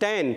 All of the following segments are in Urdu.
10,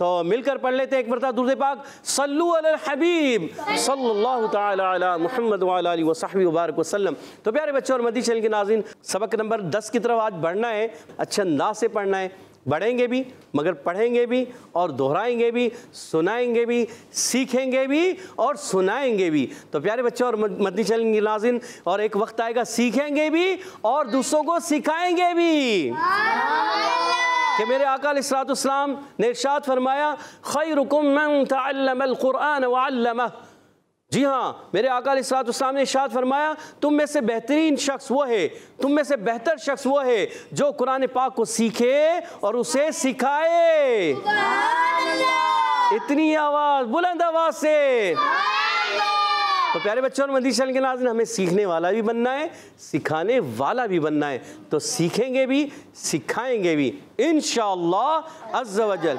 تو مل کر پڑھ لیتے ہیں ایک مرتبہ درود پاک صلو علی الحبیب صلی اللہ تعالی علی محمد وعلی آلہ وصحبہ وبارک وسلم۔ تو پیارے بچوں اور مدنی چینل کے ناظرین، سبق نمبر 10 کی طرف آج بڑھنا ہے، اچھے انداز سے پڑھنا ہے، پڑھیں گے بھی مگر پڑھیں گے بھی اور دہرائیں گے بھی، سنائیں گے بھی، سیکھیں گے بھی اور سنائیں گے بھی۔ تو پیارے بچوں اور مدنی چینل کے ناظرین، اور ایک وقت آئے گا سیکھیں گے بھی اور دوسروں کو سکھائیں گے بھی، کہ میرے آقا علیہ السلام نے ارشاد فرمایا خیرکم من تعلم القرآن وعلمہ۔ جی ہاں، میرے آقا علیہ السلام نے ارشاد فرمایا تم میں سے بہترین شخص وہ ہے، تم میں سے بہتر شخص وہ ہے جو قرآن پاک کو سیکھے اور اسے سکھائے۔ اتنی آواز، بلند آواز سے۔ تو پیارے بچوں اور مدنی چینل کے ناظرین، ہمیں سیکھنے والا بھی بننا ہے، سکھانے والا بھی بننا ہے، تو سیکھیں گے بھی سکھائیں گے بھی انشاءاللہ عز و جل۔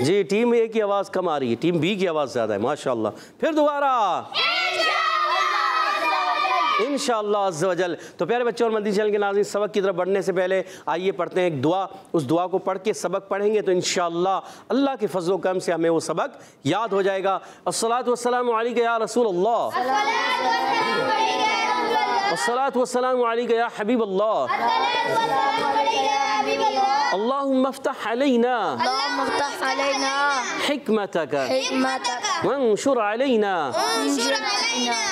جی ٹیم اے کی آواز کم آ رہی ہے، ٹیم بی کی آواز زیادہ ہے، ماشاءاللہ۔ پھر دوبارہ انشاءاللہ عز و جل۔ تو پیارے بچوں اور مدنی چینل کے ناظرین، سبق کی طرف بڑھنے سے پہلے آئیے پڑھتے ہیں ایک دعا۔ اس دعا کو پڑھ کے سبق پڑھیں گے تو انشاءاللہ اللہ کے فضل و کرم سے ہمیں وہ سبق یاد ہو جائے گا۔ الصلاۃ والسلام علیک یا رسول اللہ، الصلاۃ والسلام علیک یا حبیب اللہ، اللہم افتح علینا حکمتک وانشر علینا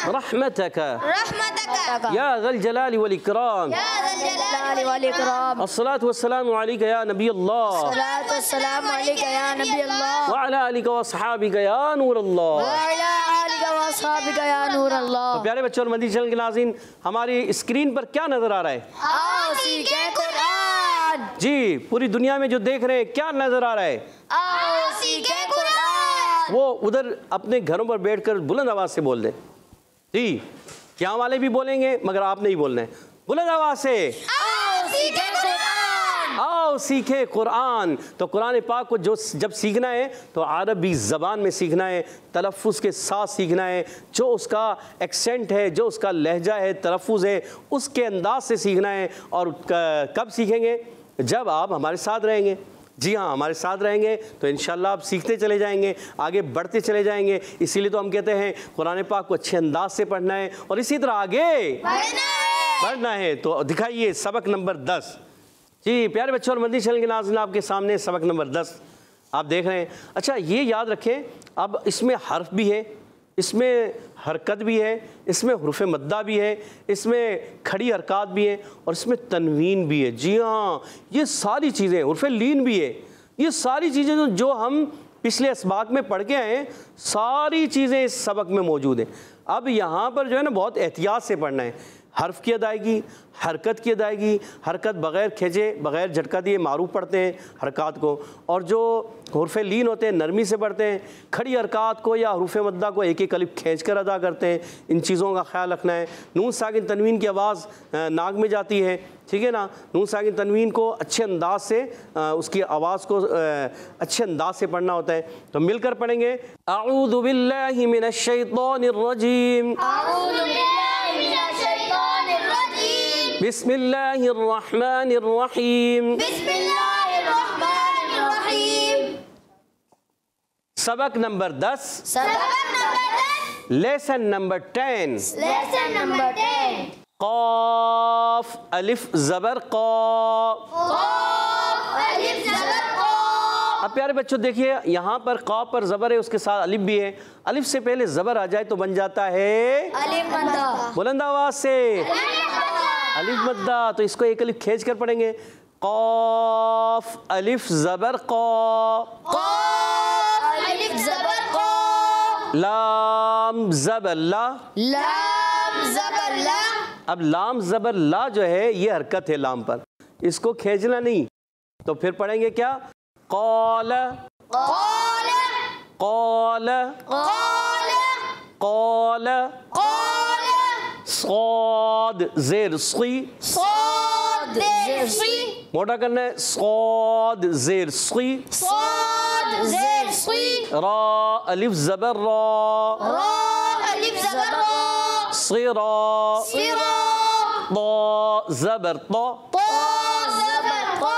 رحمتک یا ذا الجلال والاکرام، الصلاۃ والسلام علیک یا نبی اللہ وعلی آلک واصحابک یا نور اللہ۔ تو پیارے بچوں اور مدنی چینل کے ناظرین، ہماری اسکرین پر کیا نظر آ رہا ہے؟ آؤ سیکھیں قرآن۔ جی پوری دنیا میں جو دیکھ رہے ہیں کیا نظر آ رہا ہے؟ آؤ سیکھیں قرآن۔ وہ ادھر اپنے گھروں پر بیٹھ کر بلند آواز سے بول دیں۔ جی یہاں والے بھی بولیں گے مگر آپ نہیں بولنا ہے، بلند آواز سے آؤ سیکھیں قرآن۔ آؤ سیکھیں قرآن۔ تو قرآن پاک کو جب سیکھنا ہے تو عربی زبان میں سیکھنا ہے، تلفظ کے ساتھ سیکھنا ہے، جو اس کا ایکسنٹ ہے، جو اس کا لہجہ ہے، تلفظ ہے، اس کے انداز سے سیکھنا ہے۔ اور کب سیکھیں گے؟ جب آپ ہمارے ساتھ رہیں گے۔ جی ہاں، ہمارے ساتھ رہیں گے تو انشاءاللہ آپ سیکھتے چلے جائیں گے، آگے بڑھتے چلے جائیں گے۔ اسی لیے تو ہم کہتے ہیں قرآن پاک کو اچھے انداز سے پڑھنا ہے اور اسی طرح آگے بڑھنا ہے۔ تو دکھائیے سبق نمبر 10۔ جی پیارے بچوں اور مدنی چینل کے ناظرین، آپ کے سامنے سبق نمبر 10 آپ دیکھ رہے ہیں۔ اچھا یہ یاد رکھیں، اب اس میں حرف بھی ہے، اس میں حرکت بھی ہے، اس میں حروف مدہ بھی ہے، اس میں کھڑی حرکات بھی ہیں اور اس میں تنوین بھی ہے۔ جی ہاں، یہ ساری چیزیں، حرف لین بھی ہے، یہ ساری چیزیں جو ہم پچھلے اسباق میں پڑھ کے آئے ہیں، ساری چیزیں اس سبق میں موجود ہیں۔ اب یہاں پر جو ہے نا بہت احتیاط سے پڑھنا ہے۔ حرف کی ادائیگی، حرکت کی ادائیگی، حرکت بغیر کھینچے بغیر جھٹکا دیے معروف پڑھتے ہیں حرکات کو، اور جو حروف لین ہوتے ہیں نرمی سے پڑھتے ہیں۔ کھڑی حرکات کو یا حروف مدہ کو ایک ایک الف کھینچ کر ادا کرتے ہیں۔ ان چیزوں کا خیال رکھنا ہے۔ نون ساکن تنوین کی آواز ناک میں جاتی ہے، ٹھیک ہے نا؟ نون ساکن تنوین کو اچھے انداز سے اس کی آواز کو اچھے انداز سے پڑھنا ہوتا ہے۔ تو مل کر پڑھیں گے اعوذ باللہ من الشیطان الرجیم، بسم اللہ الرحمن الرحیم۔ بسم اللہ الرحمن الرحیم۔ سبق نمبر 10، سبق number 10، lesson number 10، lesson number 10۔ قاف الف زبر قا۔ قاف الف زبر قا۔ اب پیارے بچوں دیکھیے، یہاں پر قاف پر زبر ہے، اس کے ساتھ الف بھی ہے۔ الف سے پہلے زبر آ جائے تو بن جاتا ہے الف مدہ۔ بلند آواز سے الف مدہ۔ تو اس کو ایک الف کھینچ کر پڑھیں گے، قاف الف زبر قا۔ قاف الف زبر قا۔ لام زبر لا۔ لام زبر لا۔ اب لام زبر لا جو ہے یہ حرکت ہے لام پر، اس کو کھینچنا نہیں۔ تو پھر پڑھیں گے کیا؟ قال قال قال قال قال قال صاد زیر صی، صاد زیر صی، موٹا کرنا ہے، صاد زیر صی، صاد زیر صی، را الف زبر را، را الف زبر را، صرا، صرا، طا زبر طا، طا زبر طا،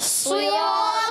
صراط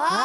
ها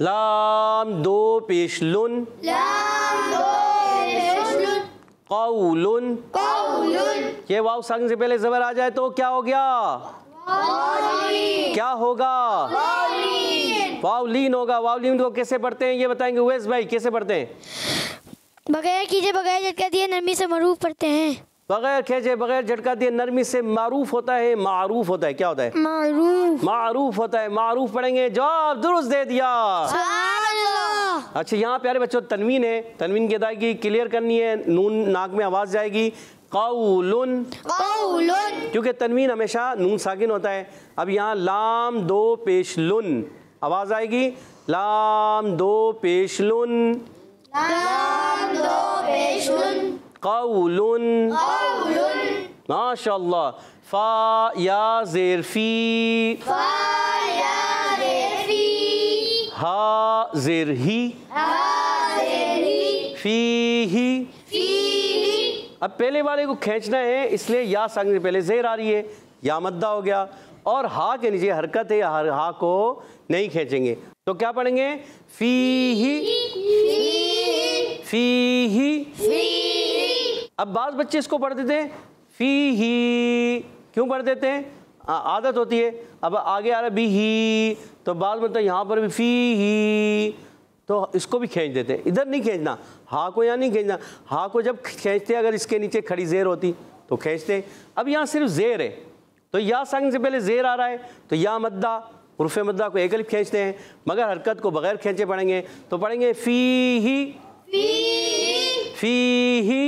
لام دو پیش لن لام دو پیش لن قولن قولن یہ واو ساکن سے پہلے زبر آ جائے تو کیا ہو گیا؟ قولین کیا ہوگا؟ قولین واولین ہوگا. واولین کو کیسے پڑھتے ہیں یہ بتائیں گے اویس بھائی کیسے پڑھتے ہیں؟ بغیر کیجے بغیر جھٹکا دیے نرمی سے معروف پڑھتے ہیں. بغیر کھینچے بغیر جھٹکا دیے نرمی سے معروف ہوتا ہے معروف ہوتا ہے. کیا ہوتا ہے؟ معروف. معروف ہوتا ہے. معروف پڑھیں گے. جواب درست دے دیا. سبحان اللہ. اچھا یہاں پیارے بچوں تنوین ہے. تنوین کی ادائیگی کلیئر کرنی ہے. نون ناک میں آواز جائے گی. قولن قولن کیونکہ تنوین ہمیشہ نون ساکن ہوتا ہے. اب یہاں لام دو پیش لن آواز آئے گی. لام دو پیش لن لام دو پیش لن قولن قولن ماشاء اللہ. فا یا زیر فی فا یا زیر فی ہا زیر ہی ہا زیر ہی فی ہی. فی اب پہلے والے کو کھینچنا ہے اس لیے یا ساکن سے پہلے زیر آ رہی ہے. یا مدہ ہو گیا اور ہا کے نیچے حرکت ہے. ہا کو نہیں کھینچیں گے تو کیا پڑھیں گے؟ فی ہی فی ہی. اب بعض بچے اس کو پڑھ دیتے ہیں فی ہی. کیوں پڑھ دیتے ہیں؟ عادت ہوتی ہے. اب آگے آ رہا بھی ہی تو بعض مطلب یہاں پر بھی فی ہی تو اس کو بھی کھینچ دیتے ہیں. ادھر نہیں کھینچنا. ہا کو یہاں نہیں کھینچنا. ہا کو جب کھینچتے اگر اس کے نیچے کھڑی زیر ہوتی تو کھینچتے. اب یہاں صرف زیر ہے تو یا ساکن سے پہلے زیر آ رہا ہے تو یا مدہ حروف مدہ کو ایک الف کھینچتے ہیں مگر حرکت کو بغیر کھینچے پڑھیں گے تو پڑھیں گے فی ہی فی ہی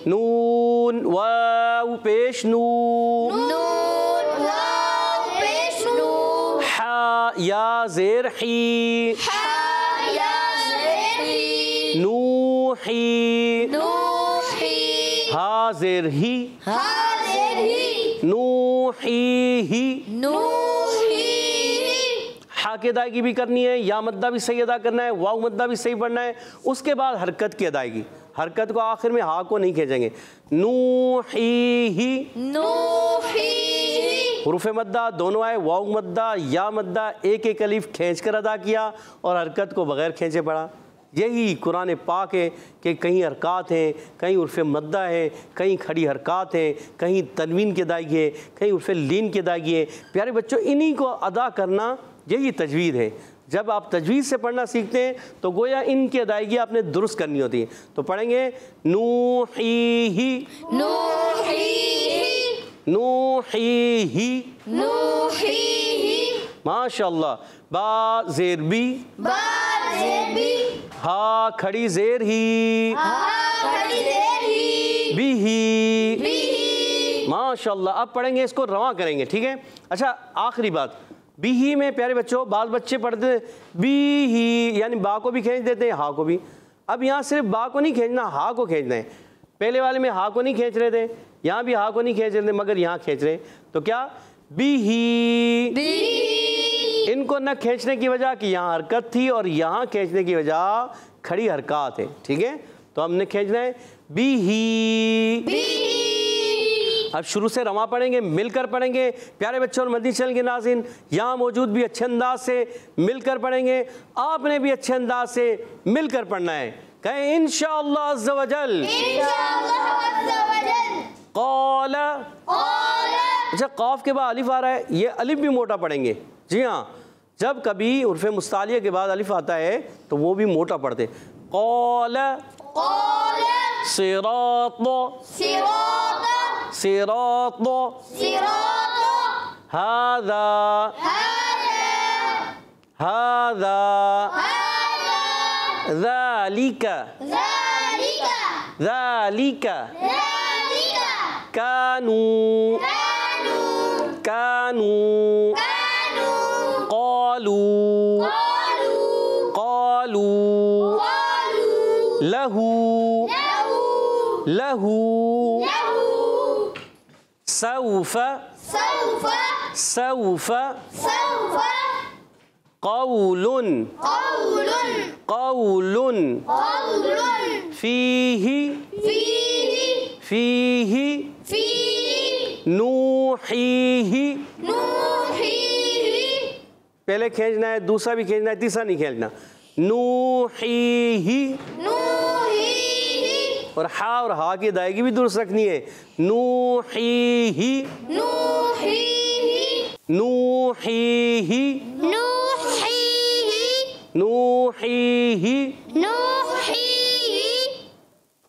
نون واو پیش نون نون واو پیش نون حا یا زیر حی ہا یا زیر ہی نوحی نوحی ہا زیر ہی ہا زیر ہی نوحی ہی. نوحی ہا کی ادائیگی بھی کرنی ہے. یا مدہ بھی صحیح ادا کرنا ہے. واو مدہ بھی صحیح پڑھنا ہے. اس کے بعد حرکت کی ادائیگی. حرکت کو آخر میں ہا کو نہیں کھینچیں گے. نوحی ہی نوحی حروف مدہ دونوں آئے. واو مدہ یا مدہ ایک ایک الف کھینچ کر ادا کیا اور حرکت کو بغیر کھینچے پڑھا. یہی قرآن پاک ہے کہ کہیں حرکات ہیں کہیں حروف مدہ ہے کہیں کھڑی حرکات ہیں کہیں تنوین کی ادائیگی ہے کہیں حروف لین کی ادائیگی ہے. پیارے بچوں انہی کو ادا کرنا یہی تجوید ہے. جب آپ تجوید سے پڑھنا سیکھتے ہیں تو گویا ان کی ادائیگی آپ نے درست کرنی ہوتی ہے. تو پڑھیں گے نوحی ہی نوحی نوحی ہی نوحی ماشاء اللہ. با زیر بی با زیر بی ہا کھڑی زیر ہی ہا کھڑی زیر ہی بھی ہی بی ماشاء اللہ. اب پڑھیں گے اس کو رواں کریں گے. ٹھیک ہے. اچھا آخری بات بھی ہی میں پیارے بچوں بعض بچے پڑھتے ہیں بھی ہی یعنی با کو بھی کھینچ دیتے ہیں ہا کو بھی. اب یہاں صرف با کو نہیں کھینچنا ہا کو کھینچنا ہے. پہلے والے میں ہا کو نہیں کھینچ رہے تھے یہاں بھی ہا کو نہیں کھینچ رہے تھے مگر یہاں کھینچ رہے ہیں. تو کیا بھی ہی. ان کو نہ کھینچنے کی وجہ کہ یہاں حرکت تھی اور یہاں کھینچنے کی وجہ کھڑی حرکات ہے. ٹھیک ہے. تو ہم نے کھینچنا ہے بھی ہی. اب شروع سے رواں پڑھیں گے مل کر پڑھیں گے. پیارے بچوں اور مدنی چینل کے ناظرین یہاں موجود بھی اچھے انداز سے مل کر پڑھیں گے. آپ نے بھی اچھے انداز سے مل کر پڑھنا ہے. کہیں انشاءاللہ عز و جل انشاءاللہ عز و جل قال. قال اچھا قاف کے بعد الف آ رہا ہے یہ الف بھی موٹا پڑھیں گے. جی ہاں جب کبھی حرف مستعلیہ کے بعد الف آتا ہے تو وہ بھی موٹا پڑھتے. قال قال صراط صراط صراط صراط هذا هذا هذا هذا ذلك ذلك ذلك ذلك كانوا كانوا كانوا كانوا قالوا قالوا قالوا قالوا له له له له سوف سوف سوف سوف قول قول قول قول فيه فيه فيه فيه نوحيه نوحيه پہلے کھینچنا ہے، دوسرا بھی کھینچنا ہے، تیسرا نہیں کھینچنا. نوحیہ. اور ہا اور ہا کی ادائیگی بھی درست رکھنی ہے. نوحیہ. نوحیہ. نوحیہ.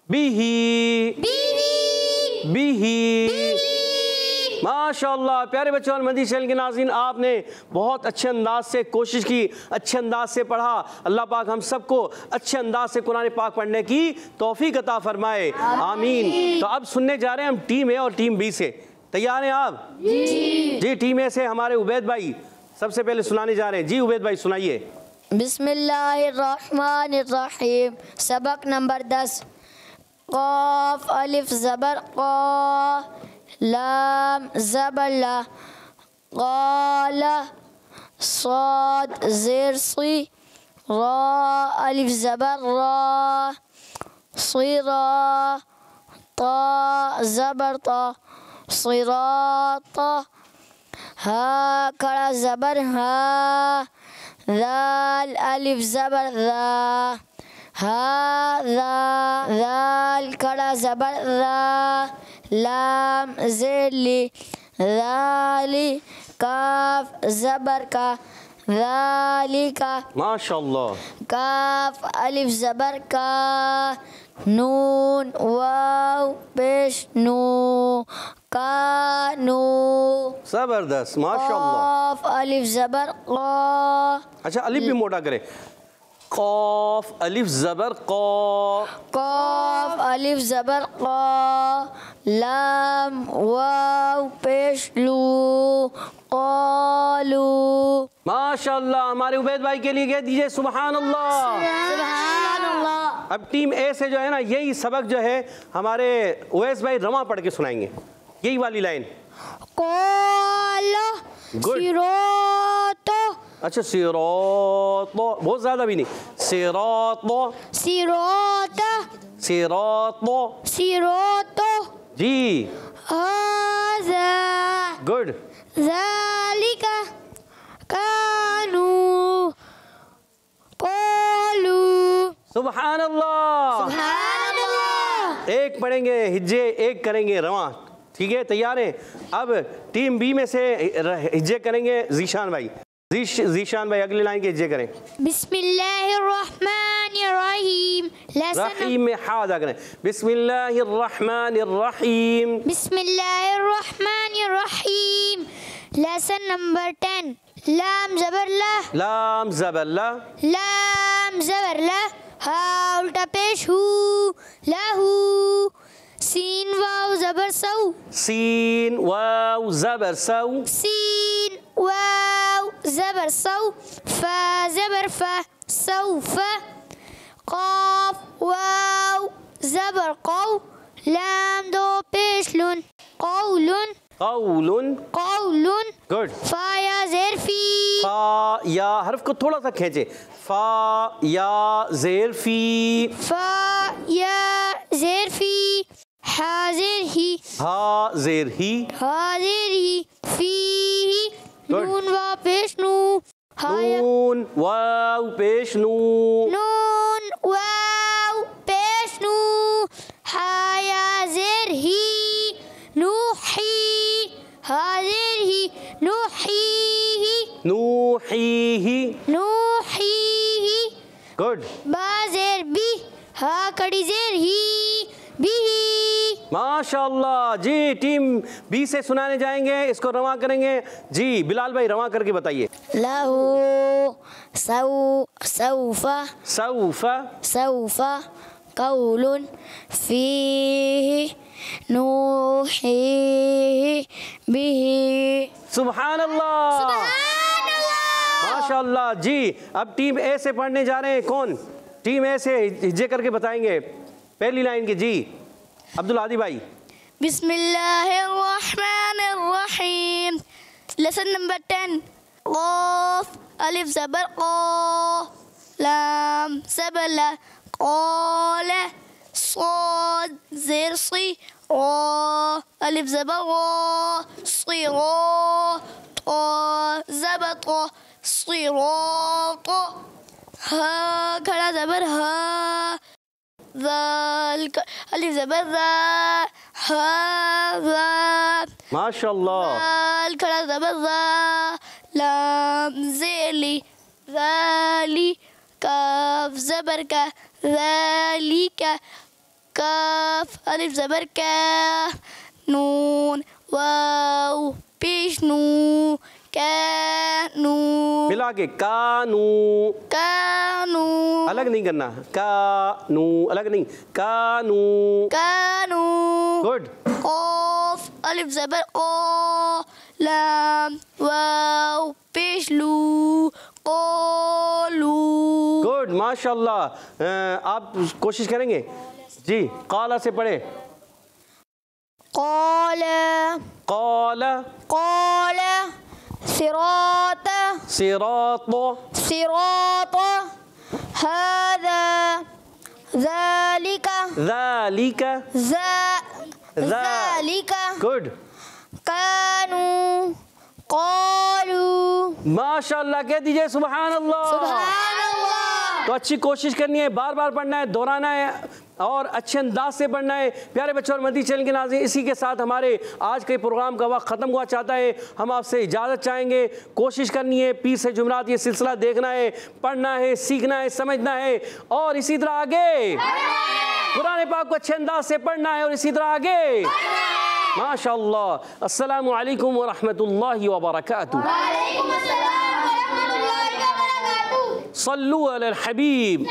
بیہی. بیہی. ماشاء اللہ. پیارے بچوں اور مدنی چینل کے ناظرین، آپ نے بہت اچھے انداز سے کوشش کی، اچھے انداز سے پڑھا. اللہ پاک ہم سب کو اچھے انداز سے قرآن پاک پڑھنے کی توفیق عطا فرمائے، آمین. تو اب سننے جا رہے ہیں ہم ٹیم اے اور ٹیم بی سے. تیار ہیں آپ؟ جی. ٹیم اے سے ہمارے عبید بھائی سب سے پہلے سنانے جا رہے ہیں. جی عبید بھائی سنائیے. بسم اللہ الرحمن الرحیم. سبق نمبر 10. قاف الف زبر قا، لام زبر لا، قال، صاد زیر صی، را الف زبر را، صرا، طا زبر طا، صراط، ہا کھڑا زبر ہا، ذال الف زبر ذا، ہاذا، ذال کھڑا زبر ذا، لام زیر لی، ذالی، کاف زبر کا، ذالکا. ماشاء اللہ. کاف الف زبر کا، نون واو پیش نو، کانو. زبردست. ماشاء اللہ. قاف الف زبر قا. اچھا الف بھی موٹا کرے. قاف الف زبر قا. قاف الف زبر قا، لام واو پیش لو، قالو. ماشاء اللہ. ہمارے عبید بھائی کے لیے کہہ دیجئے سبحان اللہ. سبحان اللہ. اب ٹیم اے سے جو ہے نا یہی سبق جو ہے ہمارے اویس بھائی رواں پڑھ کے سنائیں گے، یہی والی لائن. قال Good. صراط. اچھا صراط، بہت زیادہ بھی نہیں. صراط. صراط. صراط. صراط. جی. هذا. گڈ. ذلك. كانوا. قالوا. سبحان اللہ. سبحان اللہ. ایک پڑھیں گے ہجے، ایک کریں گے رواں. ٹھیک ہے، تیار ہیں؟ اب ٹیم بی میں سے ہجے کریں گے ذیشان بھائی. ذیشان بھائی اگلی لائن کے ہجے کریں. بسم اللہ الرحمن الرحیم. رحیم میں ہا ادا کریں. بسم اللہ الرحمن الرحیم. بسم اللہ الرحمن الرحیم. Lesson number 10. لام زبر لا، لام زبر لا. لام زبر لا، ہا الٹا پیش ہو، لہو. سین واو زبر سو، سین واو زبر سو. سین واو زبر سو، فا زبر فا، سوف. قاف واو زبر قو، لام دو پیش لن، قول. قول. قول. گڈ. فا یا زیر فی، فا یا حرف کو تھوڑا سا کھینچے. فا یا زیر فی. فا یا زیر فی، حاضر ہی، ہا زیر ہی. حاضر ہی. فی، نون وا پیش نو، ہایا. نون واو پیش نو. نون واو پیش نو، ہایا زیر ہی، نوحی، حاضر ہی، نوحی، نوحیہ. نوحی. گڈ. با زیر بی، ہا کڑی زیر ہی، بھی. ماشاء اللہ. جی ٹیم بی سے سنانے جائیں گے، اس کو رواں کریں گے. جی بلال بھائی رواں کر کے بتائیے. لہو، سو، سوفا، سوف. سوفا. قول فیہ، نوحی بھی. سبحان اللہ. ماشاء اللہ. جی اب ٹیم اے سے پڑھنے جا رہے ہیں. کون ٹیم اے سے ہجے کر کے بتائیں گے پہلی لائن کی. جی عبدالعادی بھائی. بسم اللہ الرحمن الرحیم. Lesson number 10. قاف الف زبر قا، لام زبر لا، قال، صاد زیر صی، را الف زبر را، صراط، طا زبر طا، صراط ہا کھڑا زبر ہا ذال الف زبر ذا هذا ماشاء اللہ. ذال کھڑا زبر ذا لام ذیلی ذالی کاف زبر کا ذالک کاف الف زبر کا نون واو پیش نو کانو ملا کے کانو. کانو الگ نہیں کرنا. کانو الگ نہیں. کانو. کانو گڈ. قاف الف زبر قا لام واو پیش لو قالو. گڈ ماشاء اللہ. آپ کوشش کریں گے جی. قالا سے پڑھے. قال قال قال صراط صراط صراط هذا ذلك ذلك ذلك گڈ. كانوا قالوا ماشاء اللہ. کہہ دیجئے سبحان اللہ. سبحان اللہ. تو اچھی کوشش کرنی ہے, بار بار پڑھنا ہے, دہرانا ہے اور اچھے انداز سے پڑھنا ہے. پیارے بچوں اور مدنی چینل کے ناظرین, اسی کے ساتھ ہمارے آج کے پروگرام کا وقت ختم ہوا چاہتا ہے. ہم آپ سے اجازت چاہیں گے. کوشش کرنی ہے پیر سے جمعرات یہ سلسلہ دیکھنا ہے, پڑھنا ہے, سیکھنا ہے, سمجھنا ہے اور اسی طرح آگے قرآن پاک کو اچھے انداز سے پڑھنا ہے اور اسی طرح آگے. ماشاء اللہ. السلام علیکم ورحمۃ اللہ وبرکاتہ. وعلیکم السلام ورحمۃ اللہ وبرکاتہ. صلو علی الحبیب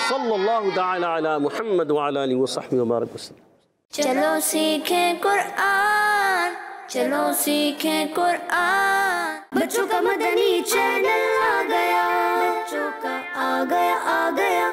صلی اللہ تعالی علی محمد وعلی آلہ وصحبہ وبارک وسلم. چلو سیکھیں قرآن, چلو سیکھیں قرآن. بچوں کا مدنی چینل آ گیا, بچوں کا آ گیا.